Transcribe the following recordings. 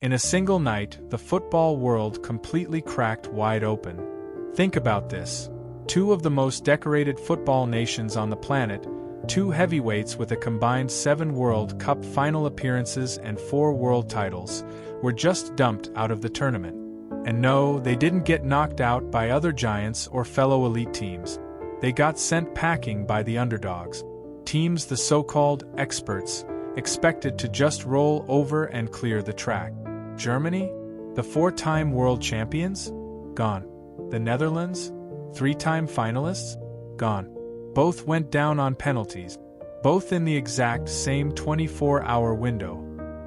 In a single night, the football world completely cracked wide open. Think about this. Two of the most decorated football nations on the planet, two heavyweights with a combined 7 World Cup final appearances and 4 world titles, were just dumped out of the tournament. And no, they didn't get knocked out by other giants or fellow elite teams. They got sent packing by the underdogs. Teams, the so-called experts, expected to just roll over and clear the track. Germany? The 4-time world champions? Gone. The Netherlands? 3-time finalists? Gone. Both went down on penalties, both in the exact same 24-hour window,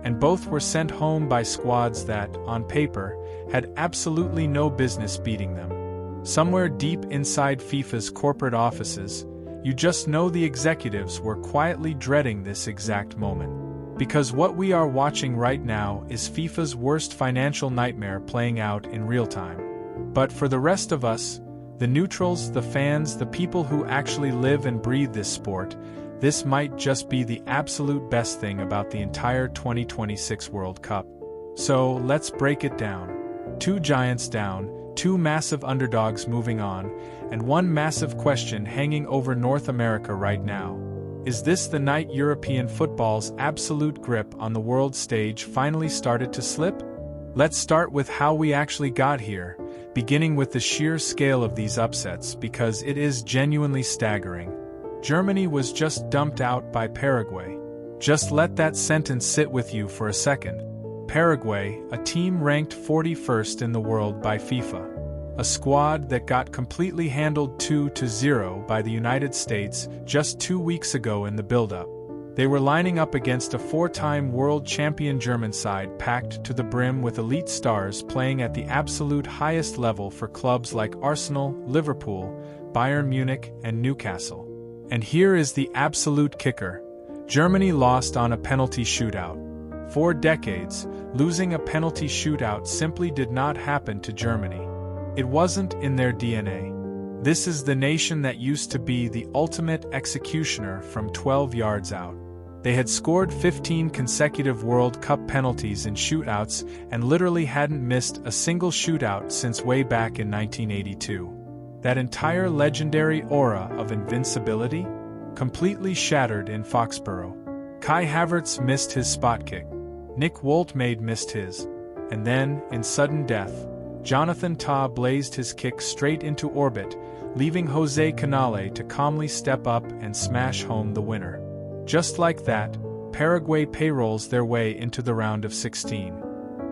and both were sent home by squads that, on paper, had absolutely no business beating them. Somewhere deep inside FIFA's corporate offices, you just know the executives were quietly dreading this exact moment. Because what we are watching right now is FIFA's worst financial nightmare playing out in real time. But for the rest of us, the neutrals, the fans, the people who actually live and breathe this sport, this might just be the absolute best thing about the entire 2026 World Cup. So, let's break it down. 2 giants down, 2 massive underdogs moving on, and one massive question hanging over North America right now. Is this the night European football's absolute grip on the world stage finally started to slip? Let's start with how we actually got here, beginning with the sheer scale of these upsets because it is genuinely staggering. Germany was just dumped out by Paraguay. Just let that sentence sit with you for a second. Paraguay, a team ranked 41st in the world by FIFA. A squad that got completely handled 2-0 by the United States just 2 weeks ago in the build-up. They were lining up against a 4-time world champion German side packed to the brim with elite stars playing at the absolute highest level for clubs like Arsenal, Liverpool, Bayern Munich, and Newcastle. And here is the absolute kicker. Germany lost on a penalty shootout. For decades, losing a penalty shootout simply did not happen to Germany. It wasn't in their DNA. This is the nation that used to be the ultimate executioner from 12 yards out. They had scored 15 consecutive World Cup penalties in shootouts and literally hadn't missed a single shootout since way back in 1982. That entire legendary aura of invincibility? Completely shattered in Foxborough. Kai Havertz missed his spot kick. Nick Woltemade missed his. And then, in sudden death, Jonathan Tah blazed his kick straight into orbit, leaving Jose Canale to calmly step up and smash home the winner. Just like that, Paraguay payrolls their way into the round of 16.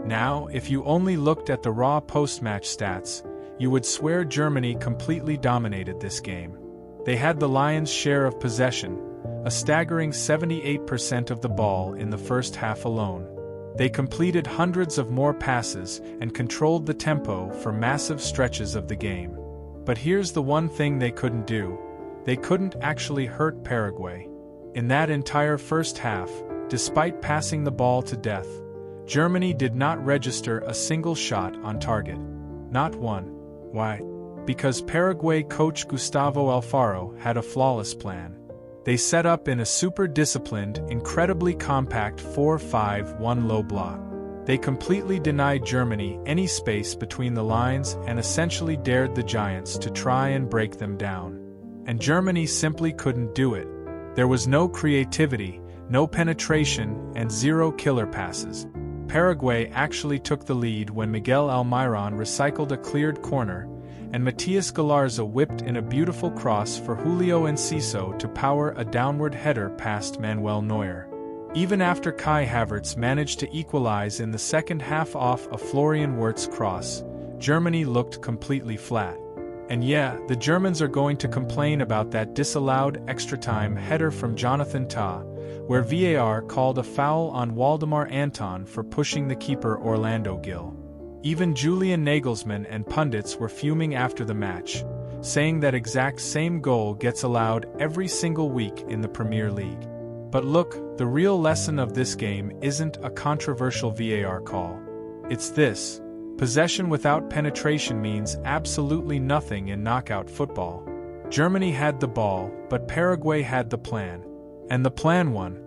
Now, if you only looked at the raw post-match stats, you would swear Germany completely dominated this game. They had the Lions' share of possession, a staggering 78% of the ball in the first half alone. They completed hundreds of more passes and controlled the tempo for massive stretches of the game. But here's the one thing they couldn't do. They couldn't actually hurt Paraguay. In that entire first half, despite passing the ball to death, Germany did not register a single shot on target. Not one. Why? Because Paraguay coach Gustavo Alfaro had a flawless plan. They set up in a super disciplined, incredibly compact 4-5-1 low block. They completely denied Germany any space between the lines and essentially dared the Giants to try and break them down. And Germany simply couldn't do it. There was no creativity, no penetration, and 0 killer passes. Paraguay actually took the lead when Miguel Almiron recycled a cleared corner, and Matias Galarza whipped in a beautiful cross for Julio Enciso to power a downward header past Manuel Neuer. Even after Kai Havertz managed to equalize in the second half off a Florian Wirtz cross, Germany looked completely flat. And yeah, the Germans are going to complain about that disallowed extra-time header from Jonathan Tah, where VAR called a foul on Waldemar Anton for pushing the keeper Orlando Gil. Even Julian Nagelsmann and pundits were fuming after the match, saying that exact same goal gets allowed every single week in the Premier League. But look, the real lesson of this game isn't a controversial VAR call. It's this. Possession without penetration means absolutely nothing in knockout football. Germany had the ball, but Paraguay had the plan. And the plan won.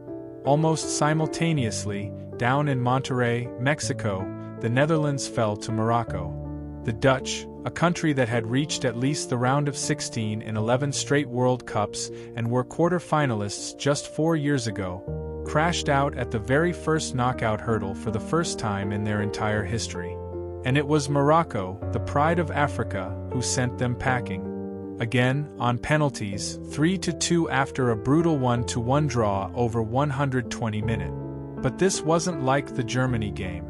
Almost simultaneously, down in Monterrey, Mexico, the Netherlands fell to Morocco. The Dutch, a country that had reached at least the round of 16 in 11 straight World Cups and were quarter-finalists just 4 years ago, crashed out at the very first knockout hurdle for the first time in their entire history. And it was Morocco, the pride of Africa, who sent them packing. Again, on penalties, 3-2 after a brutal 1-1 draw over 120 minutes. But this wasn't like the Germany game.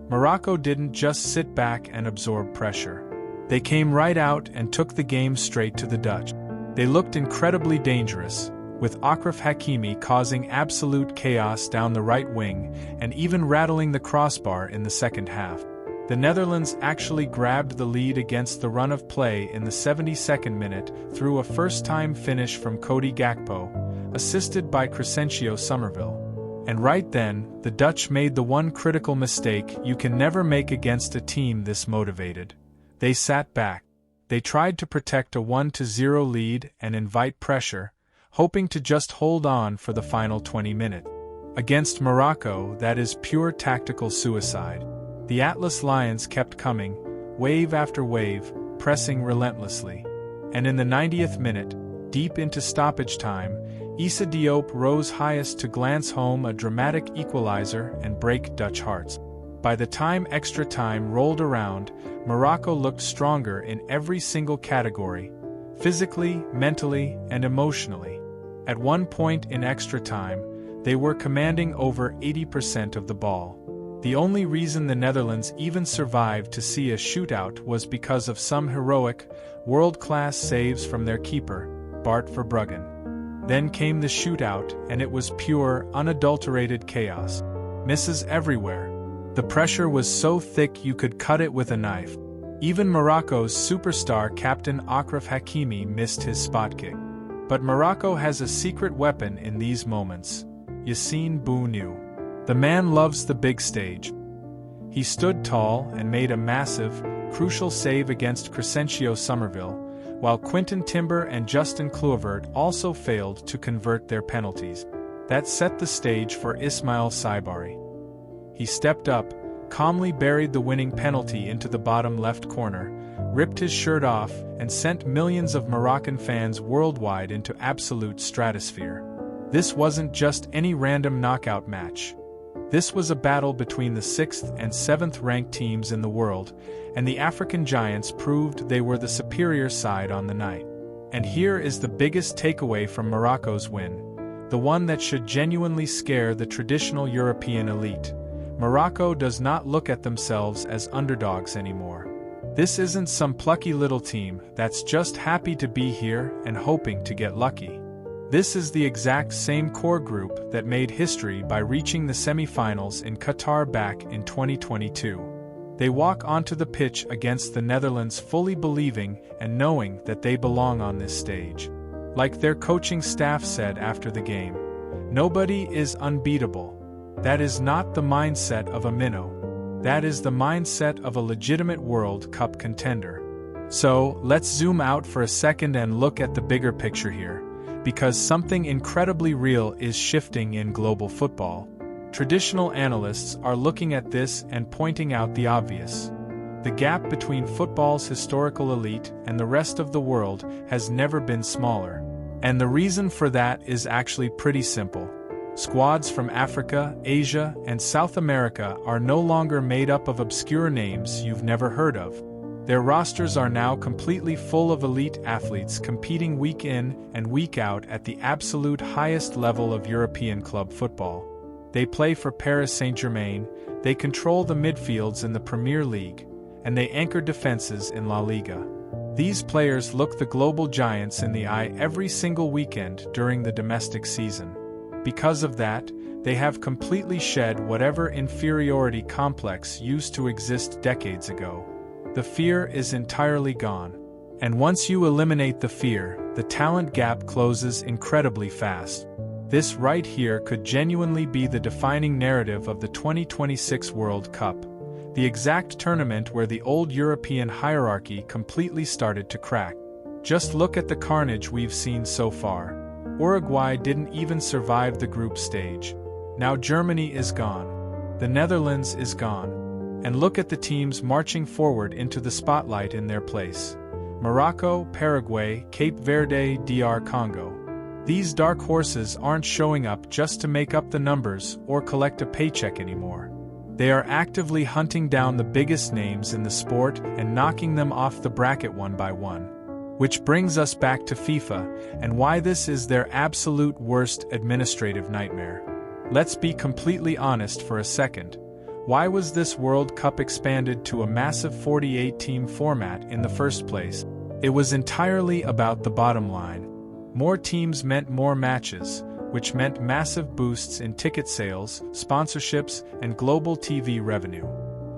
Morocco didn't just sit back and absorb pressure. They came right out and took the game straight to the Dutch. They looked incredibly dangerous, with Achraf Hakimi causing absolute chaos down the right wing and even rattling the crossbar in the second half. The Netherlands actually grabbed the lead against the run of play in the 72nd minute through a first-time finish from Cody Gakpo, assisted by Crescencio Somerville. And right then, the Dutch made the one critical mistake you can never make against a team this motivated. They sat back. They tried to protect a 1-0 lead and invite pressure, hoping to just hold on for the final 20 minutes. Against Morocco, that is pure tactical suicide. The Atlas Lions kept coming, wave after wave, pressing relentlessly. And in the 90th minute, deep into stoppage time, Issa Diop rose highest to glance home a dramatic equalizer and break Dutch hearts. By the time extra time rolled around, Morocco looked stronger in every single category, physically, mentally, and emotionally. At one point in extra time, they were commanding over 80% of the ball. The only reason the Netherlands even survived to see a shootout was because of some heroic, world-class saves from their keeper, Bart Verbruggen. Then came the shootout, and it was pure, unadulterated chaos. Misses everywhere. The pressure was so thick you could cut it with a knife. Even Morocco's superstar captain Achraf Hakimi missed his spot kick. But Morocco has a secret weapon in these moments: Yassine Bounou. The man loves the big stage. He stood tall and made a massive, crucial save against Crescencio Somerville, while Quinton Timber and Justin Kluivert also failed to convert their penalties. That set the stage for Ismail Saibari. He stepped up, calmly buried the winning penalty into the bottom left corner, ripped his shirt off, and sent millions of Moroccan fans worldwide into absolute stratosphere. This wasn't just any random knockout match. This was a battle between the 6th and 7th ranked teams in the world, and the African giants proved they were the superior side on the night. And here is the biggest takeaway from Morocco's win, the one that should genuinely scare the traditional European elite. Morocco does not look at themselves as underdogs anymore. This isn't some plucky little team that's just happy to be here and hoping to get lucky. This is the exact same core group that made history by reaching the semi-finals in Qatar back in 2022. They walk onto the pitch against the Netherlands fully believing and knowing that they belong on this stage. Like their coaching staff said after the game, "Nobody is unbeatable." That is not the mindset of a minnow. That is the mindset of a legitimate World Cup contender. So, let's zoom out for a second and look at the bigger picture here, because something incredibly real is shifting in global football. Traditional analysts are looking at this and pointing out the obvious. The gap between football's historical elite and the rest of the world has never been smaller. And the reason for that is actually pretty simple. Squads from Africa, Asia, and South America are no longer made up of obscure names you've never heard of. Their rosters are now completely full of elite athletes competing week in and week out at the absolute highest level of European club football. They play for Paris Saint-Germain, they control the midfields in the Premier League, and they anchor defenses in La Liga. These players look the global giants in the eye every single weekend during the domestic season. Because of that, they have completely shed whatever inferiority complex used to exist decades ago. The fear is entirely gone. And once you eliminate the fear, the talent gap closes incredibly fast. This right here could genuinely be the defining narrative of the 2026 World Cup, the exact tournament where the old European hierarchy completely started to crack. Just look at the carnage we've seen so far. Uruguay didn't even survive the group stage. Now Germany is gone. The Netherlands is gone. And look at the teams marching forward into the spotlight in their place. Morocco, Paraguay, Cape Verde, DR Congo. These dark horses aren't showing up just to make up the numbers or collect a paycheck anymore. They are actively hunting down the biggest names in the sport and knocking them off the bracket one by one. Which brings us back to FIFA and why this is their absolute worst administrative nightmare. Let's be completely honest for a second. Why was this World Cup expanded to a massive 48-team format in the first place? It was entirely about the bottom line. More teams meant more matches, which meant massive boosts in ticket sales, sponsorships, and global TV revenue.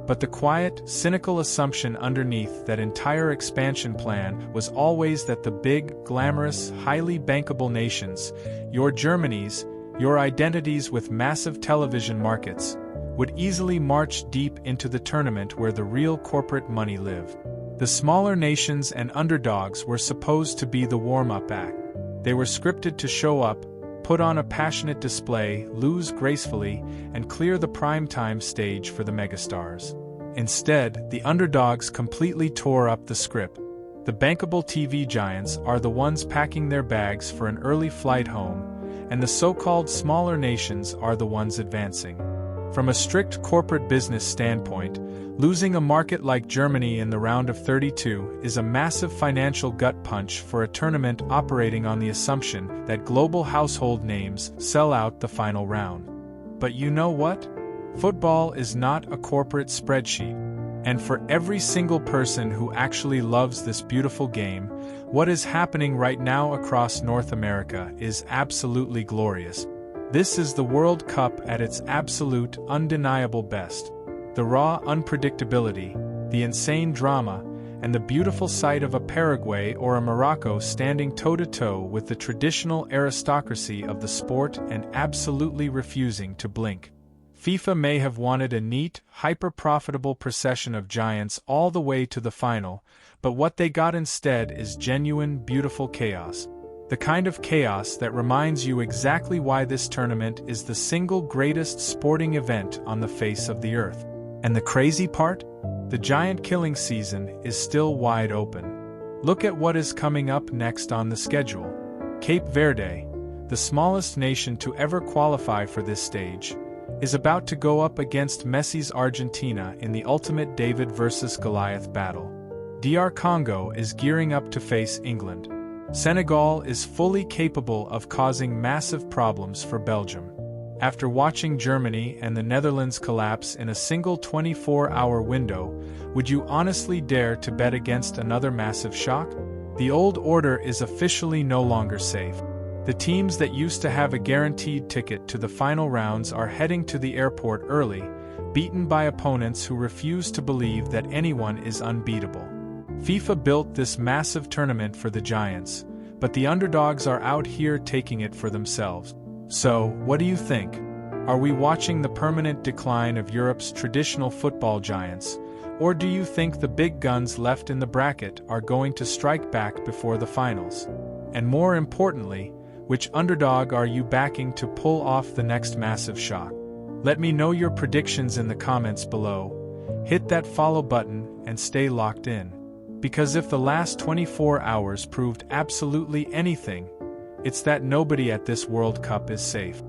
But the quiet, cynical assumption underneath that entire expansion plan was always that the big, glamorous, highly bankable nations, your Germanys, your identities with massive television markets, would easily march deep into the tournament where the real corporate money lived. The smaller nations and underdogs were supposed to be the warm-up act. They were scripted to show up, put on a passionate display, lose gracefully, and clear the prime-time stage for the megastars. Instead, the underdogs completely tore up the script. The bankable TV giants are the ones packing their bags for an early flight home, and the so-called smaller nations are the ones advancing. From a strict corporate business standpoint, losing a market like Germany in the round of 32 is a massive financial gut punch for a tournament operating on the assumption that global household names sell out the final round. But you know what? Football is not a corporate spreadsheet. And for every single person who actually loves this beautiful game, what is happening right now across North America is absolutely glorious. This is the World Cup at its absolute, undeniable best. The raw unpredictability, the insane drama, and the beautiful sight of a Paraguay or a Morocco standing toe-to-toe with the traditional aristocracy of the sport and absolutely refusing to blink. FIFA may have wanted a neat, hyper-profitable procession of giants all the way to the final, but what they got instead is genuine, beautiful chaos. The kind of chaos that reminds you exactly why this tournament is the single greatest sporting event on the face of the earth. And the crazy part? The giant killing season is still wide open. Look at what is coming up next on the schedule. Cape Verde, the smallest nation to ever qualify for this stage, is about to go up against Messi's Argentina in the ultimate David versus Goliath battle. DR Congo is gearing up to face England. Senegal is fully capable of causing massive problems for Belgium. After watching Germany and the Netherlands collapse in a single 24-hour window, would you honestly dare to bet against another massive shock? The old order is officially no longer safe. The teams that used to have a guaranteed ticket to the final rounds are heading to the airport early, beaten by opponents who refuse to believe that anyone is unbeatable. FIFA built this massive tournament for the giants, but the underdogs are out here taking it for themselves. So, what do you think? Are we watching the permanent decline of Europe's traditional football giants, or do you think the big guns left in the bracket are going to strike back before the finals? And more importantly, which underdog are you backing to pull off the next massive shock? Let me know your predictions in the comments below. Hit that follow button and stay locked in. Because if the last 24 hours proved absolutely anything, it's that nobody at this World Cup is safe.